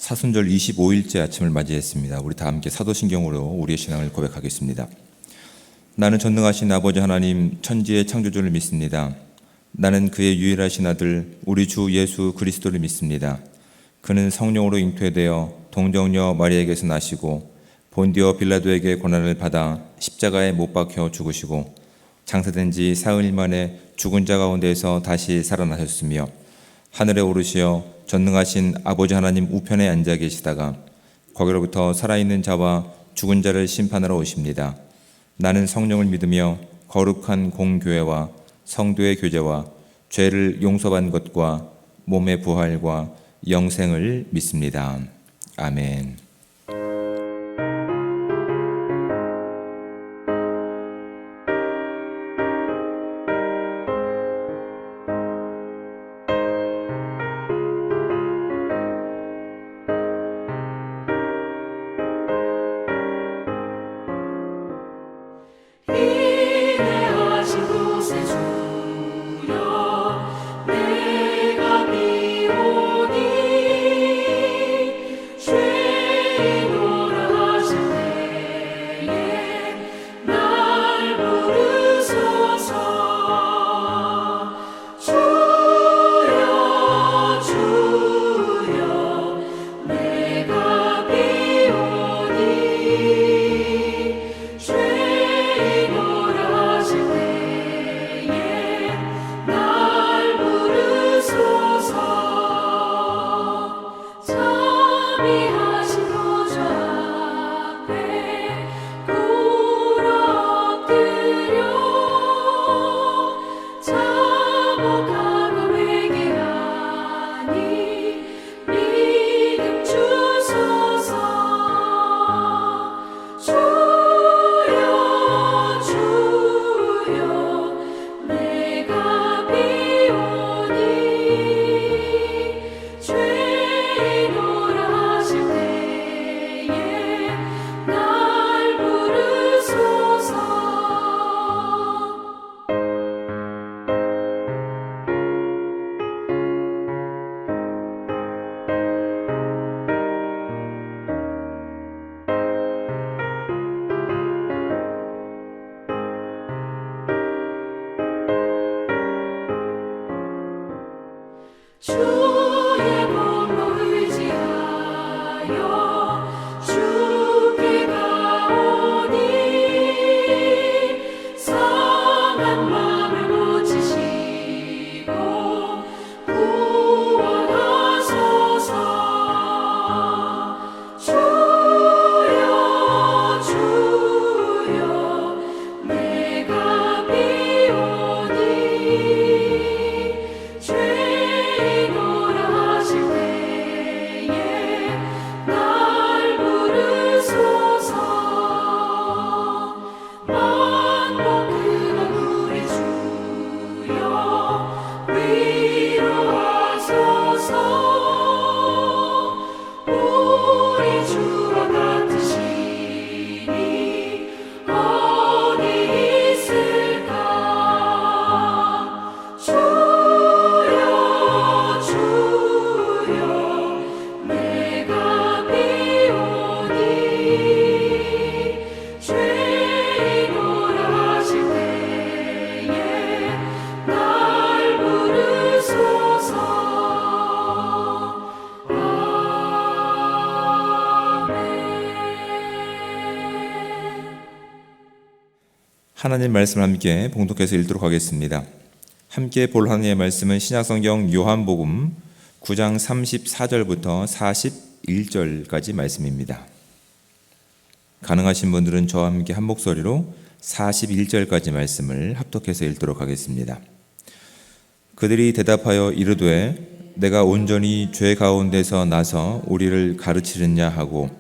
사순절 25일째 아침을 맞이했습니다. 우리 다 함께 사도신경으로 우리의 신앙을 고백하겠습니다. 나는 전능하신 아버지 하나님 천지의 창조주를 믿습니다. 나는 그의 유일하신 아들 우리 주 예수 그리스도를 믿습니다. 그는 성령으로 잉태되어 동정녀 마리아에게서 나시고 본디오 빌라도에게 고난을 받아 십자가에 못 박혀 죽으시고 장사된 지 사흘 만에 죽은 자 가운데에서 다시 살아나셨으며 하늘에 오르시어 전능하신 아버지 하나님 우편에 앉아 계시다가 거기로부터 살아있는 자와 죽은 자를 심판하러 오십니다. 나는 성령을 믿으며 거룩한 공교회와 성도의 교제와 죄를 용서받는 것과 몸의 부활과 영생을 믿습니다. 아멘. 하나님 말씀을 함께 봉독해서 읽도록 하겠습니다. 함께 볼 하나님의 말씀은 신약성경 요한복음 9장 34절부터 41절까지 말씀입니다. 가능하신 분들은 저와 함께 한 목소리로 41절까지 말씀을 합독해서 읽도록 하겠습니다. 그들이 대답하여 이르되 내가 온전히 죄 가운데서 나서 우리를 가르치느냐 하고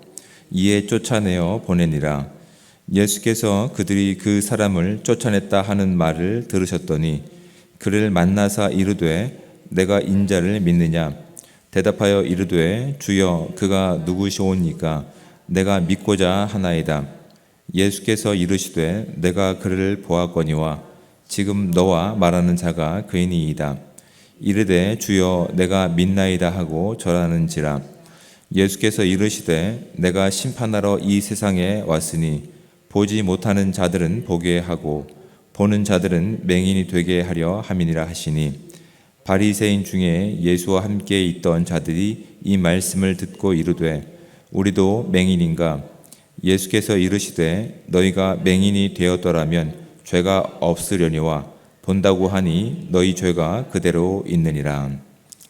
이에 쫓아내어 보내니라. 예수께서 그들이 그 사람을 쫓아냈다 하는 말을 들으셨더니 그를 만나사 이르되 내가 인자를 믿느냐? 대답하여 이르되 주여 그가 누구시오니까 내가 믿고자 하나이다. 예수께서 이르시되 내가 그를 보았거니와 지금 너와 말하는 자가 그이니이다. 이르되 주여 내가 믿나이다 하고 절하는지라. 예수께서 이르시되 내가 심판하러 이 세상에 왔으니 보지 못하는 자들은 보게 하고 보는 자들은 맹인이 되게 하려 함이니라 하시니, 바리새인 중에 예수와 함께 있던 자들이 이 말씀을 듣고 이르되 우리도 맹인인가? 예수께서 이르시되 너희가 맹인이 되었더라면 죄가 없으려니와 본다고 하니 너희 죄가 그대로 있느니라.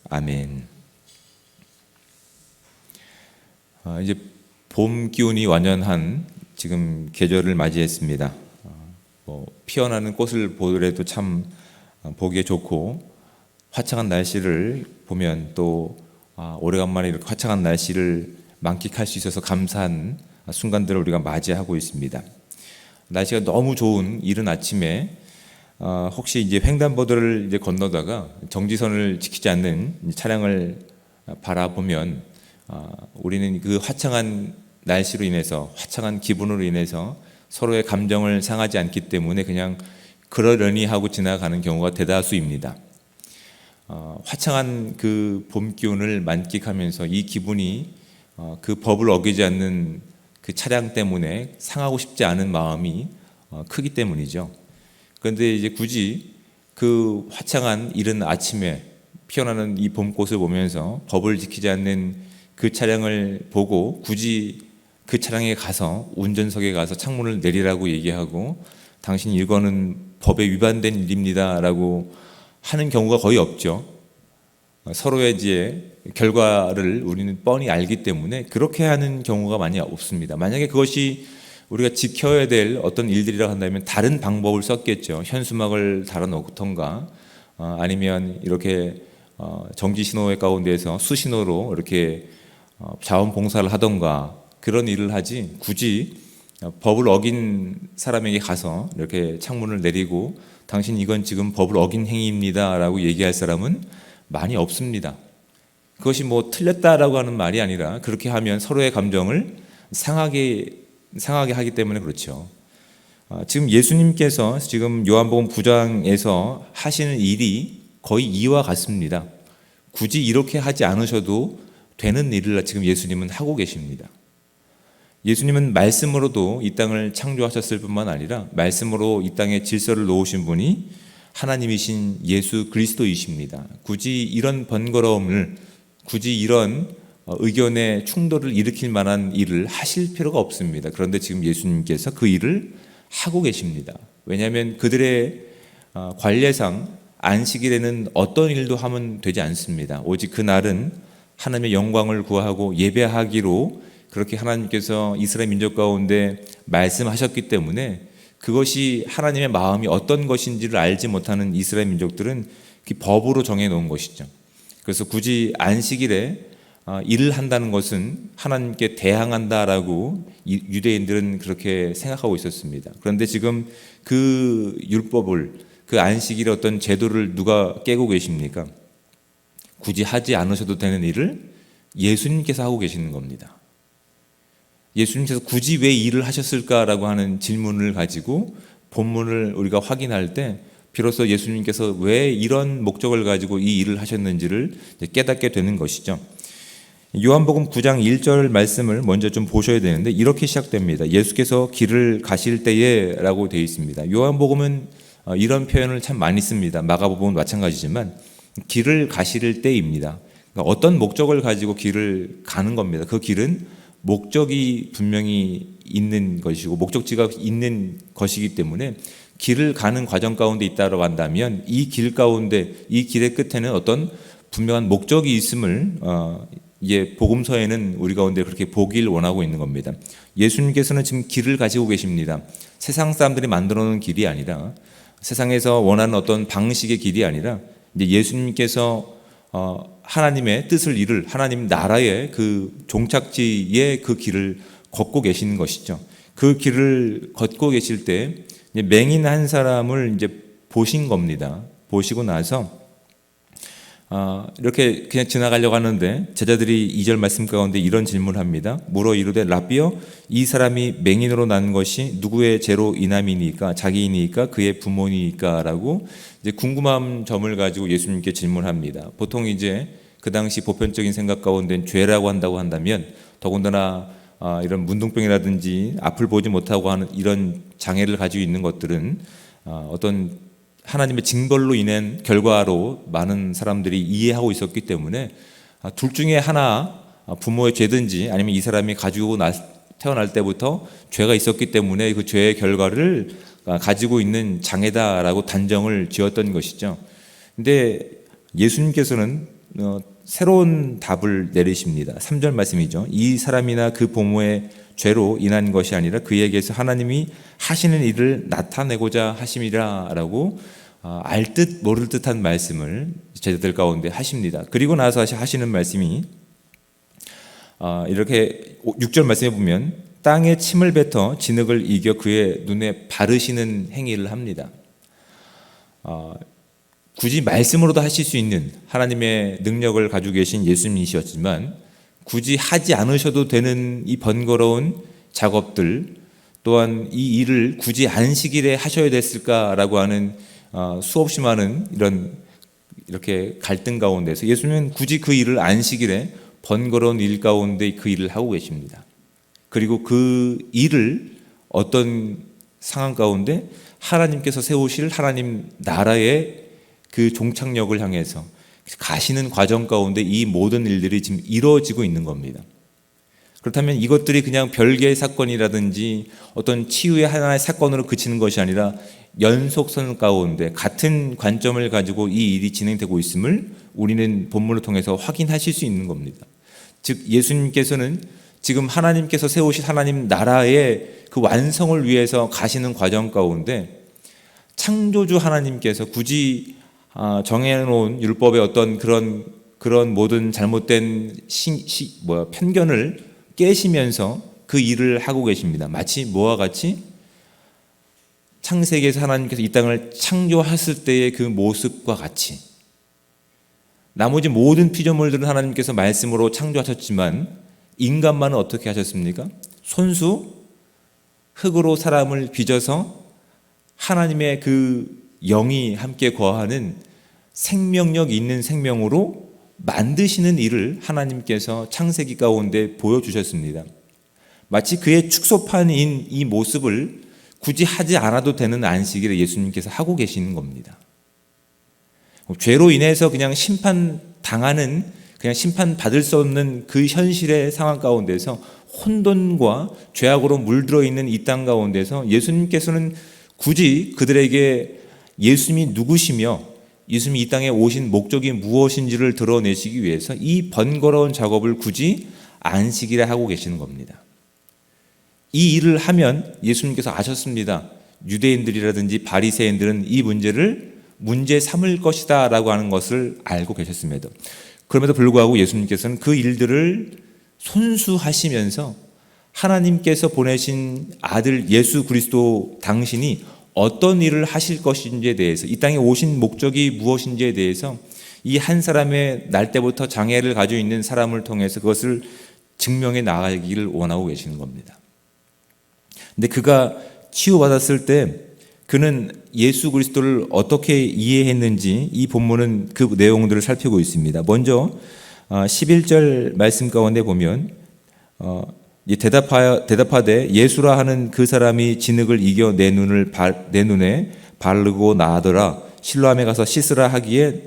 아멘. 이제 봄 기운이 완연한 지금 계절을 맞이했습니다. 피어나는 꽃을 보더라도 참 보기에 좋고, 화창한 날씨를 보면 또 오래간만에 이렇게 화창한 날씨를 만끽할 수 있어서 감사한 순간들을 우리가 맞이하고 있습니다. 날씨가 너무 좋은 이른 아침에 혹시 이제 횡단보도를 이제 건너다가 정지선을 지키지 않는 차량을 바라보면 우리는 그 화창한 날씨로 인해서, 화창한 기분으로 인해서 서로의 감정을 상하지 않기 때문에 그냥 그러려니 하고 지나가는 경우가 대다수입니다. 화창한 그 봄 기운을 만끽하면서 이 기분이 그 법을 어기지 않는 그 차량 때문에 상하고 싶지 않은 마음이 크기 때문이죠. 그런데 이제 굳이 그 화창한 이른 아침에 피어나는 이 봄꽃을 보면서 법을 지키지 않는 그 차량을 보고 굳이 그 차량에 가서 운전석에 가서 창문을 내리라고 얘기하고 당신 이거는 법에 위반된 일입니다 라고 하는 경우가 거의 없죠. 서로의 이제 결과를 우리는 뻔히 알기 때문에 그렇게 하는 경우가 많이 없습니다. 만약에 그것이 우리가 지켜야 될 어떤 일들이라 한다면 다른 방법을 썼겠죠. 현수막을 달아놓던가 아니면 이렇게 정지 신호의 가운데에서 수신호로 이렇게 자원봉사를 하던가 그런 일을 하지, 굳이 법을 어긴 사람에게 가서 이렇게 창문을 내리고 당신 이건 지금 법을 어긴 행위입니다 라고 얘기할 사람은 많이 없습니다. 그것이 뭐 틀렸다라고 하는 말이 아니라 그렇게 하면 서로의 감정을 상하게 하기 때문에 그렇죠. 지금 예수님께서 지금 요한복음 9장에서 하시는 일이 거의 이와 같습니다. 굳이 이렇게 하지 않으셔도 되는 일을 지금 예수님은 하고 계십니다. 예수님은 말씀으로도 이 땅을 창조하셨을 뿐만 아니라 말씀으로 이 땅에 질서를 놓으신 분이 하나님이신 예수 그리스도이십니다. 굳이 이런 번거로움을, 굳이 이런 의견의 충돌을 일으킬 만한 일을 하실 필요가 없습니다. 그런데 지금 예수님께서 그 일을 하고 계십니다. 왜냐하면 그들의 관례상 안식일에는 어떤 일도 하면 되지 않습니다. 오직 그날은 하나님의 영광을 구하고 예배하기로 그렇게 하나님께서 이스라엘 민족 가운데 말씀하셨기 때문에 그것이 하나님의 마음이 어떤 것인지를 알지 못하는 이스라엘 민족들은 그 법으로 정해놓은 것이죠. 그래서 굳이 안식일에 일을 한다는 것은 하나님께 대항한다라고 유대인들은 그렇게 생각하고 있었습니다. 그런데 지금 그 율법을, 그 안식일의 어떤 제도를 누가 깨고 계십니까? 굳이 하지 않으셔도 되는 일을 예수님께서 하고 계시는 겁니다. 예수님께서 굳이 왜 일을 하셨을까라고 하는 질문을 가지고 본문을 우리가 확인할 때 비로소 예수님께서 왜 이런 목적을 가지고 이 일을 하셨는지를 깨닫게 되는 것이죠. 요한복음 9장 1절 말씀을 먼저 좀 보셔야 되는데 이렇게 시작됩니다. 예수께서 길을 가실 때에 라고 되어 있습니다. 요한복음은 이런 표현을 참 많이 씁니다. 마가복음은 마찬가지지만 길을 가실 때입니다. 그러니까 어떤 목적을 가지고 길을 가는 겁니다. 그 길은 목적이 분명히 있는 것이고 목적지가 있는 것이기 때문에 길을 가는 과정 가운데 있다고 한다면 이 길 가운데, 이 길의 끝에는 어떤 분명한 목적이 있음을 이제 복음서에는 우리 가운데 그렇게 보길 원하고 있는 겁니다. 예수님께서는 지금 길을 가지고 계십니다. 세상 사람들이 만들어 놓은 길이 아니라, 세상에서 원하는 어떤 방식의 길이 아니라 이제 예수님께서 하나님의 뜻을 이룰 하나님 나라의 그 종착지의 그 길을 걷고 계시는 것이죠. 그 길을 걷고 계실 때 맹인 한 사람을 이제 보신 겁니다. 보시고 나서 이렇게 그냥 지나가려고 하는데 제자들이 2절 말씀 가운데 이런 질문을 합니다. 물어 이르되 라비여, 이 사람이 맹인으로 난 것이 누구의 죄로 인함이니까, 자기이니까 그의 부모니까 라고 이제 궁금한 점을 가지고 예수님께 질문합니다. 보통 이제 그 당시 보편적인 생각 가운데 죄라고 한다고 한다면, 더군다나 이런 문둥병이라든지 앞을 보지 못하고 하는 이런 장애를 가지고 있는 것들은 어떤 하나님의 징벌로 인한 결과로 많은 사람들이 이해하고 있었기 때문에 둘 중에 하나, 부모의 죄든지 아니면 이 사람이 가지고 태어날 때부터 죄가 있었기 때문에 그 죄의 결과를 가지고 있는 장애다라고 단정을 지었던 것이죠. 근데 예수님께서는 새로운 답을 내리십니다. 3절 말씀이죠. 이 사람이나 그 부모의 죄로 인한 것이 아니라 그에게서 하나님이 하시는 일을 나타내고자 하심이라 라고 알 듯 모를 듯한 말씀을 제자들 가운데 하십니다. 그리고 나서 하시는 말씀이 이렇게 6절 말씀에 보면 땅에 침을 뱉어 진흙을 이겨 그의 눈에 바르시는 행위를 합니다. 굳이 말씀으로도 하실 수 있는 하나님의 능력을 가지고 계신 예수님이셨지만 굳이 하지 않으셔도 되는 이 번거로운 작업들, 또한 이 일을 굳이 안식일에 하셔야 됐을까라고 하는 수없이 많은 이렇게 갈등 가운데서 예수님은 굳이 그 일을 안식일에 번거로운 일 가운데 그 일을 하고 계십니다. 그리고 그 일을 어떤 상황 가운데 하나님께서 세우실 하나님 나라의 그 종착역을 향해서 가시는 과정 가운데 이 모든 일들이 지금 이루어지고 있는 겁니다. 그렇다면 이것들이 그냥 별개의 사건이라든지 어떤 치유의 하나의 사건으로 그치는 것이 아니라 연속선 가운데 같은 관점을 가지고 이 일이 진행되고 있음을 우리는 본문을 통해서 확인하실 수 있는 겁니다. 즉 예수님께서는 지금 하나님께서 세우신 하나님 나라의 그 완성을 위해서 가시는 과정 가운데 창조주 하나님께서 굳이 정해놓은 율법의 어떤 그런 모든 잘못된 편견을 깨시면서 그 일을 하고 계십니다. 마치 뭐와 같이 창세기에서 하나님께서 이 땅을 창조하셨을 때의 그 모습과 같이 나머지 모든 피조물들은 하나님께서 말씀으로 창조하셨지만 인간만은 어떻게 하셨습니까? 손수 흙으로 사람을 빚어서 하나님의 그 영이 함께 거하는 생명력 있는 생명으로 만드시는 일을 하나님께서 창세기 가운데 보여주셨습니다. 마치 그의 축소판인 이 모습을 굳이 하지 않아도 되는 안식일에 예수님께서 하고 계시는 겁니다. 죄로 인해서 그냥 심판당하는, 그냥 심판받을 수 없는 그 현실의 상황 가운데서 혼돈과 죄악으로 물들어 있는 이 땅 가운데서 예수님께서는 굳이 그들에게 예수님이 누구시며 예수님이 이 땅에 오신 목적이 무엇인지를 드러내시기 위해서 이 번거로운 작업을 굳이 안식일에 하고 계시는 겁니다. 이 일을 하면 예수님께서 아셨습니다. 유대인들이라든지 바리새인들은 이 문제를 문제 삼을 것이다 라고 하는 것을 알고 계셨습니다. 그럼에도 불구하고 예수님께서는 그 일들을 손수하시면서 하나님께서 보내신 아들 예수 그리스도 당신이 어떤 일을 하실 것인지에 대해서, 이 땅에 오신 목적이 무엇인지에 대해서 이 한 사람의 날 때부터 장애를 가지고 있는 사람을 통해서 그것을 증명해 나가기를 원하고 계시는 겁니다. 근데 그가 치유받았을 때 그는 예수 그리스도를 어떻게 이해했는지 이 본문은 그 내용들을 살피고 있습니다. 먼저 11절 말씀 가운데 보면 대답하되 예수라 하는 그 사람이 진흙을 이겨 내 눈에 바르고 나더라. 실로암에 가서 씻으라 하기에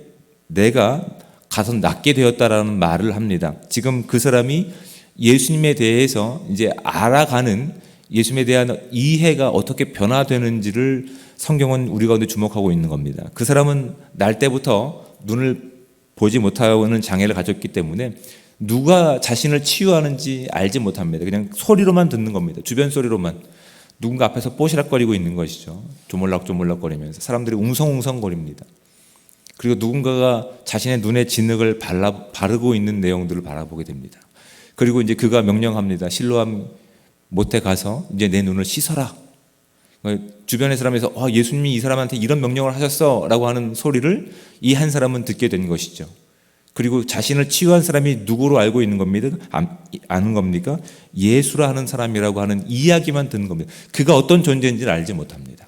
내가 가서 낫게 되었다라는 말을 합니다. 지금 그 사람이 예수님에 대해서 이제 알아가는, 예수님에 대한 이해가 어떻게 변화되는지를 성경은 우리 가운데 주목하고 있는 겁니다. 그 사람은 날 때부터 눈을 보지 못하는 장애를 가졌기 때문에 누가 자신을 치유하는지 알지 못합니다. 그냥 소리로만 듣는 겁니다. 주변 소리로만. 누군가 앞에서 뽀시락거리고 있는 것이죠. 조물락조물락거리면서 사람들이 웅성웅성거립니다. 그리고 누군가가 자신의 눈에 진흙을 바르고 있는 내용들을 바라보게 됩니다. 그리고 이제 그가 명령합니다. 실로암 못에 가서 이제 내 눈을 씻어라. 주변의 사람에서 예수님이 이 사람한테 이런 명령을 하셨어 라고 하는 소리를 이 한 사람은 듣게 된 것이죠. 그리고 자신을 치유한 사람이 누구로 알고 있는 겁니다? 아는 겁니까? 예수라 하는 사람이라고 하는 이야기만 듣는 겁니다. 그가 어떤 존재인지를 알지 못합니다.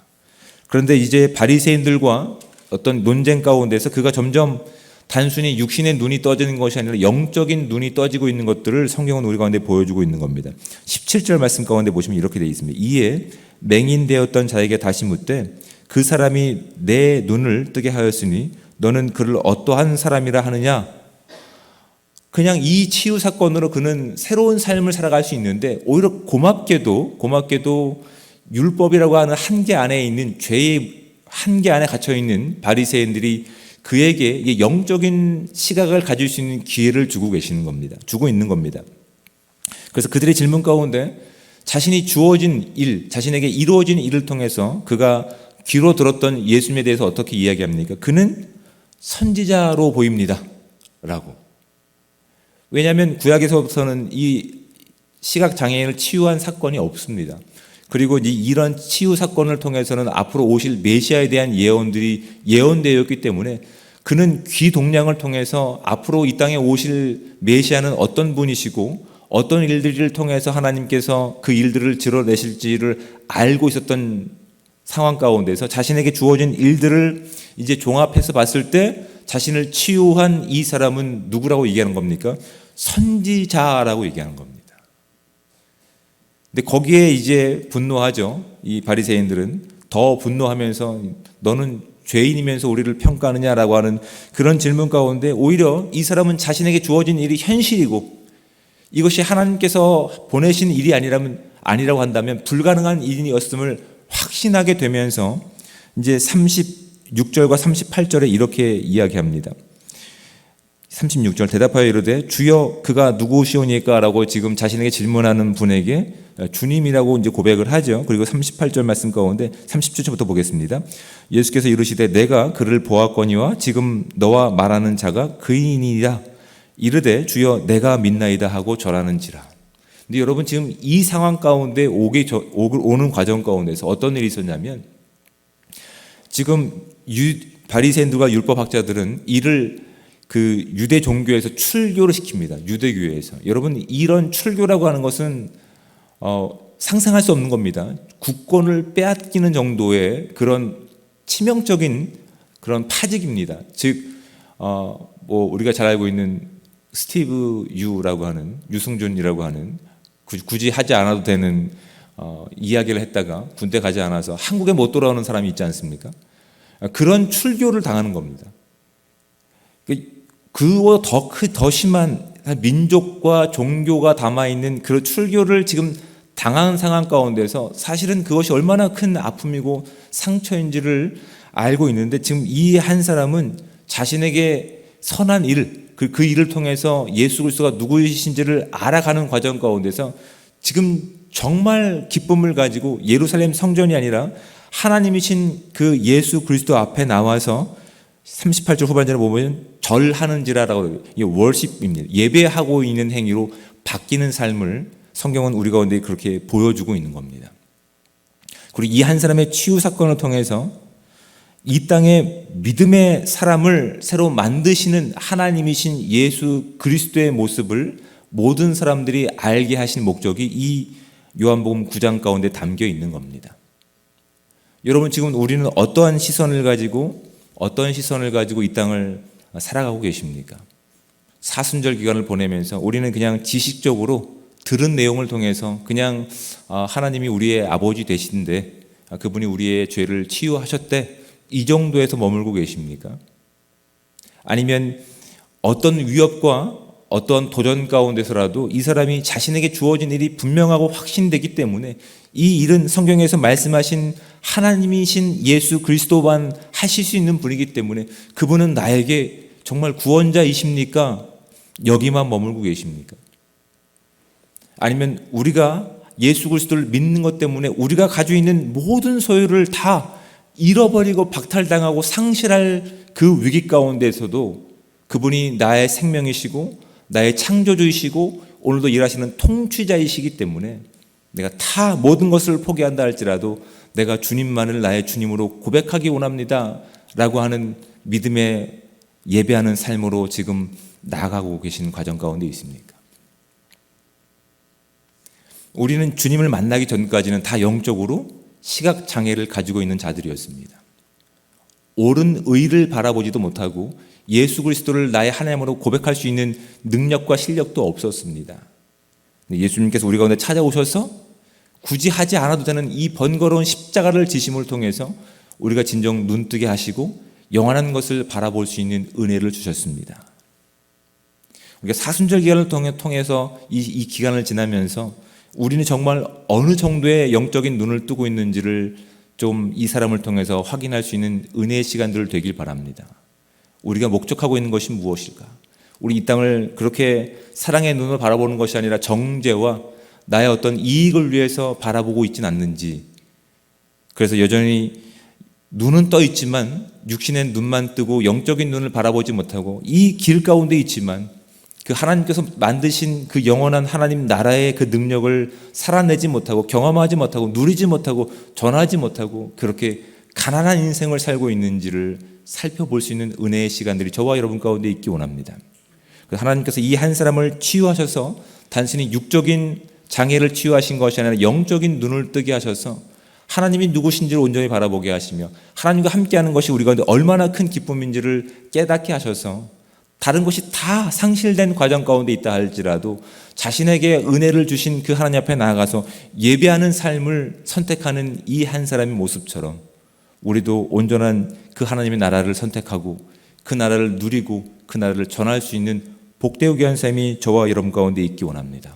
그런데 이제 바리새인들과 어떤 논쟁 가운데서 그가 점점 단순히 육신의 눈이 떠지는 것이 아니라 영적인 눈이 떠지고 있는 것들을 성경은 우리 가운데 보여주고 있는 겁니다. 17절 말씀 가운데 보시면 이렇게 되어 있습니다. 이에 맹인되었던 자에게 다시 묻되 그 사람이 내 눈을 뜨게 하였으니 너는 그를 어떠한 사람이라 하느냐. 그냥 이 치유 사건으로 그는 새로운 삶을 살아갈 수 있는데 오히려 고맙게도 율법이라고 하는 한계 안에 있는 죄의 한계 안에 갇혀 있는 바리새인들이 그에게 영적인 시각을 가질 수 있는 기회를 주고 있는 겁니다. 그래서 그들의 질문 가운데 자신이 주어진 일, 자신에게 이루어진 일을 통해서 그가 귀로 들었던 예수님에 대해서 어떻게 이야기합니까? 그는 선지자로 보입니다. 라고. 왜냐하면 구약에서부터는 이 시각장애인을 치유한 사건이 없습니다. 그리고 이런 치유 사건을 통해서는 앞으로 오실 메시아에 대한 예언들이 예언되어 있기 때문에 그는 귀 동량을 통해서 앞으로 이 땅에 오실 메시아는 어떤 분이시고 어떤 일들을 통해서 하나님께서 그 일들을 드러내실지를 알고 있었던 상황 가운데서 자신에게 주어진 일들을 이제 종합해서 봤을 때 자신을 치유한 이 사람은 누구라고 얘기하는 겁니까? 선지자라고 얘기하는 겁니다. 근데 거기에 이제 분노하죠. 이 바리새인들은 더 분노하면서 너는 죄인이면서 우리를 평가하느냐라고 하는 그런 질문 가운데 오히려 이 사람은 자신에게 주어진 일이 현실이고 이것이 하나님께서 보내신 일이 아니라고 한다면 불가능한 일이었음을 확신하게 되면서 이제 36절과 38절에 이렇게 이야기합니다. 36절 대답하여 이르되 주여 그가 누구시오니까 라고 지금 자신에게 질문하는 분에게 주님이라고 이제 고백을 하죠. 그리고 38절 말씀 가운데 37절부터 보겠습니다. 예수께서 이르시되 내가 그를 보았거니와 지금 너와 말하는 자가 그이니라. 이르되 주여 내가 믿나이다 하고 절하는지라. 근데 여러분 지금 이 상황 가운데 오는 과정 가운데서 어떤 일이 있었냐면 지금 바리새인들과 율법학자들은 이를 그 유대 종교에서 출교를 시킵니다. 유대교회에서. 여러분 이런 출교라고 하는 것은 상상할 수 없는 겁니다. 국권을 빼앗기는 정도의 그런 치명적인 그런 파직입니다. 즉 우리가 잘 알고 있는 스티브 유라고 하는 유승준이라고 하는 굳이 하지 않아도 되는 이야기를 했다가 군대 가지 않아서 한국에 못 돌아오는 사람이 있지 않습니까? 그런 출교를 당하는 겁니다. 그와 더 심한 민족과 종교가 담아있는 그 출교를 지금 당한 상황 가운데서 사실은 그것이 얼마나 큰 아픔이고 상처인지를 알고 있는데 지금 이 한 사람은 자신에게 선한 일, 그 일을 통해서 예수 그리스도가 누구이신지를 알아가는 과정 가운데서 지금 정말 기쁨을 가지고 예루살렘 성전이 아니라 하나님이신 그 예수 그리스도 앞에 나와서 38절 후반절에 보면 절하는지라라고 이게 월십입니다. 예배하고 있는 행위로 바뀌는 삶을 성경은 우리 가운데 그렇게 보여주고 있는 겁니다. 그리고 이 한 사람의 치유 사건을 통해서 이 땅에 믿음의 사람을 새로 만드시는 하나님이신 예수 그리스도의 모습을 모든 사람들이 알게 하신 목적이 이 요한복음 9장 가운데 담겨 있는 겁니다. 여러분 지금 우리는 어떤 시선을 가지고 이 땅을 살아가고 계십니까? 사순절 기간을 보내면서 우리는 그냥 지식적으로 들은 내용을 통해서 그냥 하나님이 우리의 아버지 되신데 그분이 우리의 죄를 치유하셨대 이 정도에서 머물고 계십니까? 아니면 어떤 위협과 어떤 도전 가운데서라도 이 사람이 자신에게 주어진 일이 분명하고 확신되기 때문에 이 일은 성경에서 말씀하신 하나님이신 예수 그리스도만 하실 수 있는 분이기 때문에 그분은 나에게 정말 구원자이십니까? 여기만 머물고 계십니까? 아니면 우리가 예수 그리스도를 믿는 것 때문에 우리가 가지고 있는 모든 소유를 다 잃어버리고 박탈당하고 상실할 그 위기 가운데서도 그분이 나의 생명이시고 나의 창조주이시고 오늘도 일하시는 통치자이시기 때문에 내가 다 모든 것을 포기한다 할지라도 내가 주님만을 나의 주님으로 고백하기 원합니다 라고 하는 믿음의 예배하는 삶으로 지금 나아가고 계신 과정 가운데 있습니까? 우리는 주님을 만나기 전까지는 다 영적으로 시각장애를 가지고 있는 자들이었습니다. 옳은 의를 바라보지도 못하고 예수 그리스도를 나의 하나님으로 고백할 수 있는 능력과 실력도 없었습니다. 예수님께서 우리 가운데 찾아오셔서 굳이 하지 않아도 되는 이 번거로운 십자가를 지심을 통해서 우리가 진정 눈뜨게 하시고 영원한 것을 바라볼 수 있는 은혜를 주셨습니다. 우리가 사순절 기간을 통해서 이 기간을 지나면서 우리는 정말 어느 정도의 영적인 눈을 뜨고 있는지를 좀 이 사람을 통해서 확인할 수 있는 은혜의 시간들 되길 바랍니다. 우리가 목적하고 있는 것이 무엇일까? 우리 이 땅을 그렇게 사랑의 눈으로 바라보는 것이 아니라 정죄와 나의 어떤 이익을 위해서 바라보고 있지는 않는지, 그래서 여전히 눈은 떠 있지만 육신의 눈만 뜨고 영적인 눈을 바라보지 못하고 이 길 가운데 있지만 그 하나님께서 만드신 그 영원한 하나님 나라의 그 능력을 살아내지 못하고 경험하지 못하고 누리지 못하고 전하지 못하고 그렇게 가난한 인생을 살고 있는지를 살펴볼 수 있는 은혜의 시간들이 저와 여러분 가운데 있기 원합니다. 하나님께서 이 한 사람을 치유하셔서 단순히 육적인 장애를 치유하신 것이 아니라 영적인 눈을 뜨게 하셔서 하나님이 누구신지를 온전히 바라보게 하시며 하나님과 함께하는 것이 우리 가운데 얼마나 큰 기쁨인지를 깨닫게 하셔서 다른 것이 다 상실된 과정 가운데 있다 할지라도 자신에게 은혜를 주신 그 하나님 앞에 나아가서 예배하는 삶을 선택하는 이 한 사람의 모습처럼 우리도 온전한 그 하나님의 나라를 선택하고 그 나라를 누리고 그 나라를 전할 수 있는 복되게 한 삶이 저와 여러분 가운데 있기 원합니다.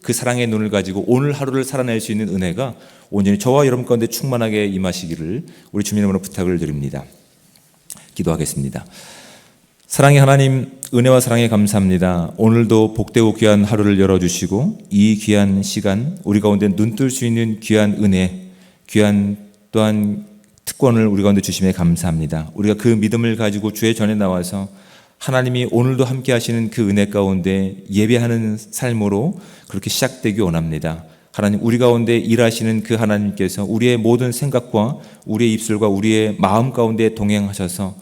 그 사랑의 눈을 가지고 오늘 하루를 살아낼 수 있는 은혜가 온전히 저와 여러분 가운데 충만하게 임하시기를 우리 주님 이름으로 부탁을 드립니다. 기도하겠습니다. 사랑의 하나님, 은혜와 사랑에 감사합니다. 오늘도 복되고 귀한 하루를 열어주시고 이 귀한 시간 우리 가운데 눈뜰 수 있는 귀한 은혜, 귀한 또한 특권을 우리 가운데 주심에 감사합니다. 우리가 그 믿음을 가지고 주의 전에 나와서 하나님이 오늘도 함께 하시는 그 은혜 가운데 예배하는 삶으로 그렇게 시작되기 원합니다. 하나님, 우리 가운데 일하시는 그 하나님께서 우리의 모든 생각과 우리의 입술과 우리의 마음 가운데 동행하셔서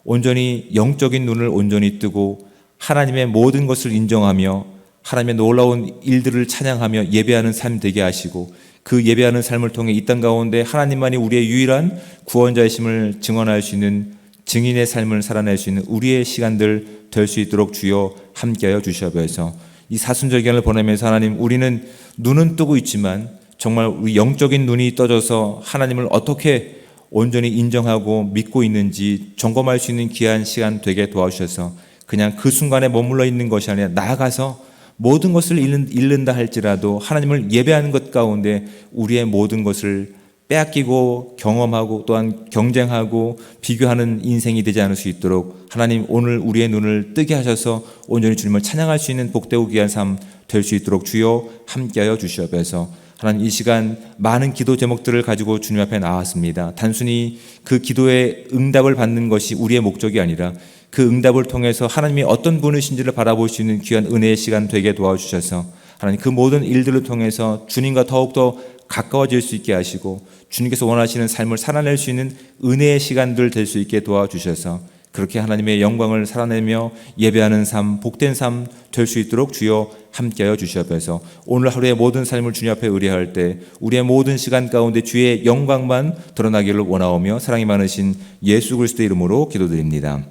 온전히 영적인 눈을 온전히 뜨고 하나님의 모든 것을 인정하며 하나님의 놀라운 일들을 찬양하며 예배하는 삶 되게 하시고 그 예배하는 삶을 통해 이 땅 가운데 하나님만이 우리의 유일한 구원자이심을 증언할 수 있는 증인의 삶을 살아낼 수 있는 우리의 시간들 될 수 있도록 주여 함께하여 주시옵소서. 이 사순절 기간을 보내면서 하나님, 우리는 눈은 뜨고 있지만 정말 우리 영적인 눈이 떠져서 하나님을 어떻게 온전히 인정하고 믿고 있는지 점검할 수 있는 귀한 시간 되게 도와주셔서 그냥 그 순간에 머물러 있는 것이 아니라 나아가서 모든 것을 잃는다 할지라도 하나님을 예배하는 것 가운데 우리의 모든 것을 빼앗기고 경험하고 또한 경쟁하고 비교하는 인생이 되지 않을 수 있도록 하나님, 오늘 우리의 눈을 뜨게 하셔서 온전히 주님을 찬양할 수 있는 복되고 귀한 삶 될 수 있도록 주여 함께하여 주시옵소서. 하나님, 이 시간 많은 기도 제목들을 가지고 주님 앞에 나왔습니다. 단순히 그 기도의 응답을 받는 것이 우리의 목적이 아니라 그 응답을 통해서 하나님이 어떤 분이신지를 바라볼 수 있는 귀한 은혜의 시간 되게 도와주셔서 하나님, 그 모든 일들을 통해서 주님과 더욱더 가까워질 수 있게 하시고 주님께서 원하시는 삶을 살아낼 수 있는 은혜의 시간들 될 수 있게 도와주셔서 그렇게 하나님의 영광을 살아내며 예배하는 삶, 복된 삶 될 수 있도록 주여 함께하여 주시옵소서. 오늘 하루의 모든 삶을 주님 앞에 의뢰할 때 우리의 모든 시간 가운데 주의 영광만 드러나기를 원하오며 사랑이 많으신 예수 그리스도의 이름으로 기도드립니다.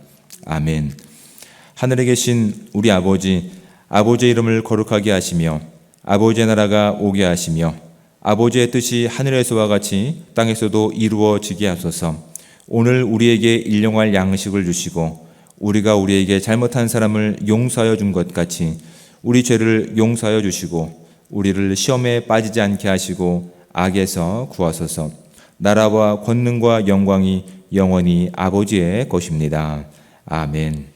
아멘. 하늘에 계신 우리 아버지, 아버지의 이름을 거룩하게 하시며 아버지의 나라가 오게 하시며 아버지의 뜻이 하늘에서와 같이 땅에서도 이루어지게 하소서. 오늘 우리에게 일용할 양식을 주시고 우리가 우리에게 잘못한 사람을 용서하여 준 것 같이 우리 죄를 용서하여 주시고 우리를 시험에 빠지지 않게 하시고 악에서 구하소서. 나라와 권능과 영광이 영원히 아버지의 것입니다. 아멘.